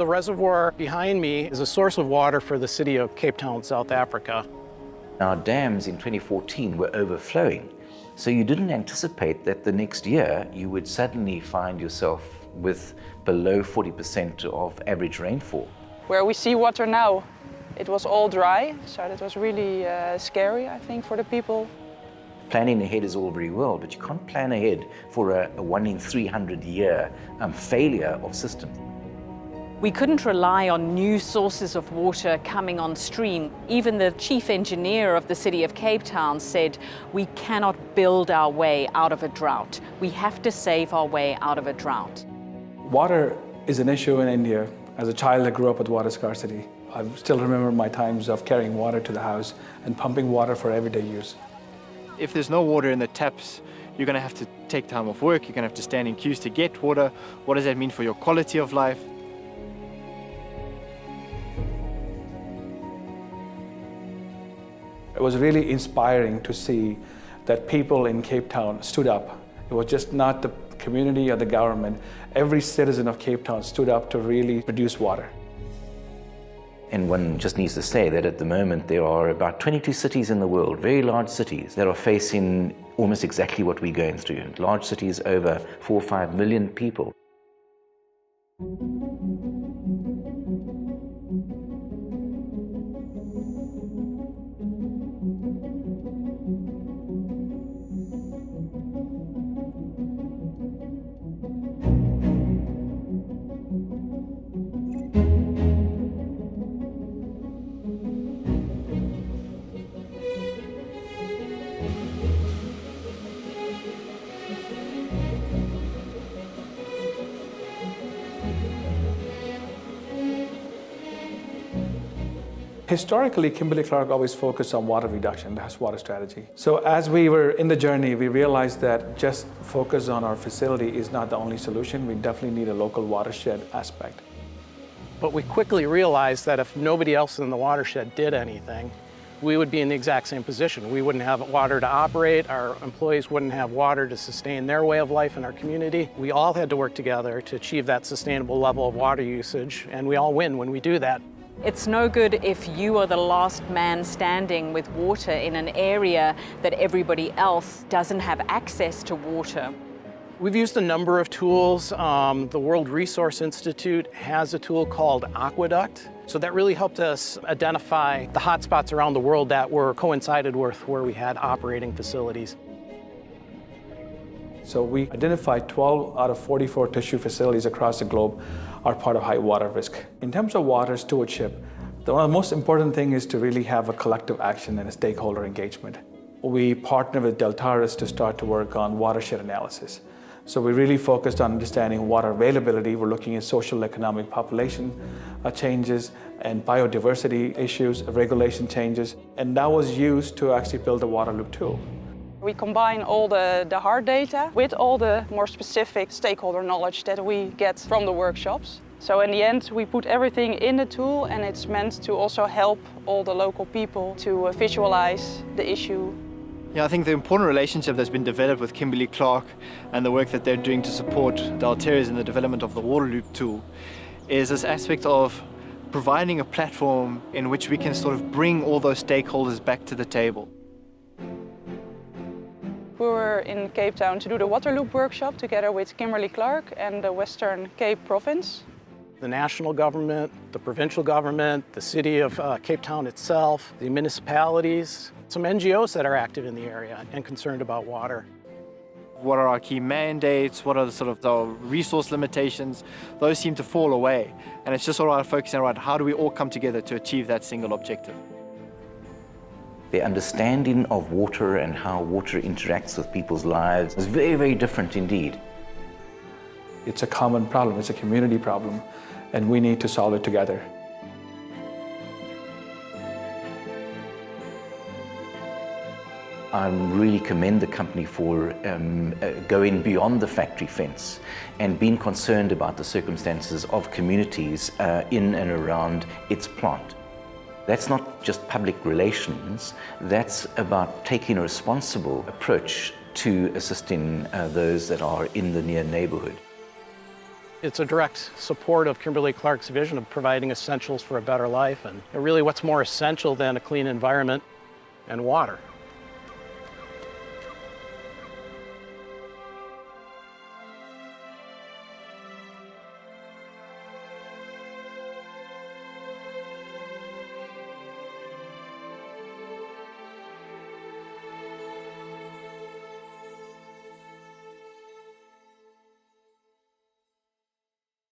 The reservoir behind me is a source of water for the city of Cape Town, South Africa. Our dams in 2014 were overflowing, so you didn't anticipate that the next year you would suddenly find yourself with below 40% of average rainfall. Where we see water now, it was all dry, so that was really scary, I think, for the people. Planning ahead is all very well, but you can't plan ahead for a 1 in 300 year failure of systems. We couldn't rely on new sources of water coming on stream. Even the chief engineer of the city of Cape Town said, we cannot build our way out of a drought. We have to save our way out of a drought. Water is an issue in India. As a child, I grew up with water scarcity. I still remember my times of carrying water to the house and pumping water for everyday use. If there's no water in the taps, you're going to have to take time off work, you're going to have to stand in queues to get water. What does that mean for your quality of life? It was really inspiring to see that people in Cape Town stood up. It was just not the community or the government. Every citizen of Cape Town stood up to really produce water. And one just needs to say that at the moment there are about 22 cities in the world, very large cities, that are facing almost exactly what we're going through. Large cities, over 4 or 5 million people. Historically, Kimberly-Clark always focused on water reduction, that's water strategy. So as we were in the journey, we realized that just focus on our facility is not the only solution. We definitely need a local watershed aspect. But we quickly realized that if nobody else in the watershed did anything, we would be in the exact same position. We wouldn't have water to operate, our employees wouldn't have water to sustain their way of life in our community. We all had to work together to achieve that sustainable level of water usage, and we all win when we do that. It's no good if you are the last man standing with water in an area that everybody else doesn't have access to water. We've used a number of tools. The World Resource Institute has a tool called Aqueduct. So that really helped us identify the hotspots around the world that were coincided with where we had operating facilities. So we identified 12 out of 44 tissue facilities across the globe are part of high water risk. In terms of water stewardship, one of the most important thing is to really have a collective action and a stakeholder engagement. We partnered with Deltaris to start to work on watershed analysis. So we really focused on understanding water availability. We're looking at social, economic, population changes and biodiversity issues, regulation changes, and that was used to actually build the water loop tool. We combine all the hard data with all the more specific stakeholder knowledge that we get from the workshops. So in the end, we put everything in the tool, and it's meant to also help all the local people to visualize the issue. Yeah, I think the important relationship that's been developed with Kimberly-Clark and the work that they're doing to support Deltaris in the development of the water loop tool is this aspect of providing a platform in which we can sort of bring all those stakeholders back to the table. We were in Cape Town to do the water loop workshop together with Kimberly-Clark and the Western Cape province. The national government, the provincial government, the city of Cape Town itself, the municipalities, some NGOs that are active in the area and concerned about water. What are our key mandates? What are the sort of the resource limitations? Those seem to fall away. And it's just all about focusing on how do we all come together to achieve that single objective. Their understanding of water and how water interacts with people's lives is very, very different indeed. It's a common problem, it's a community problem, and we need to solve it together. I really commend the company for going beyond the factory fence and being concerned about the circumstances of communities in and around its plant. That's not just public relations, that's about taking a responsible approach to assisting those that are in the near neighborhood. It's a direct support of Kimberly-Clark's vision of providing essentials for a better life, and really what's more essential than a clean environment and water.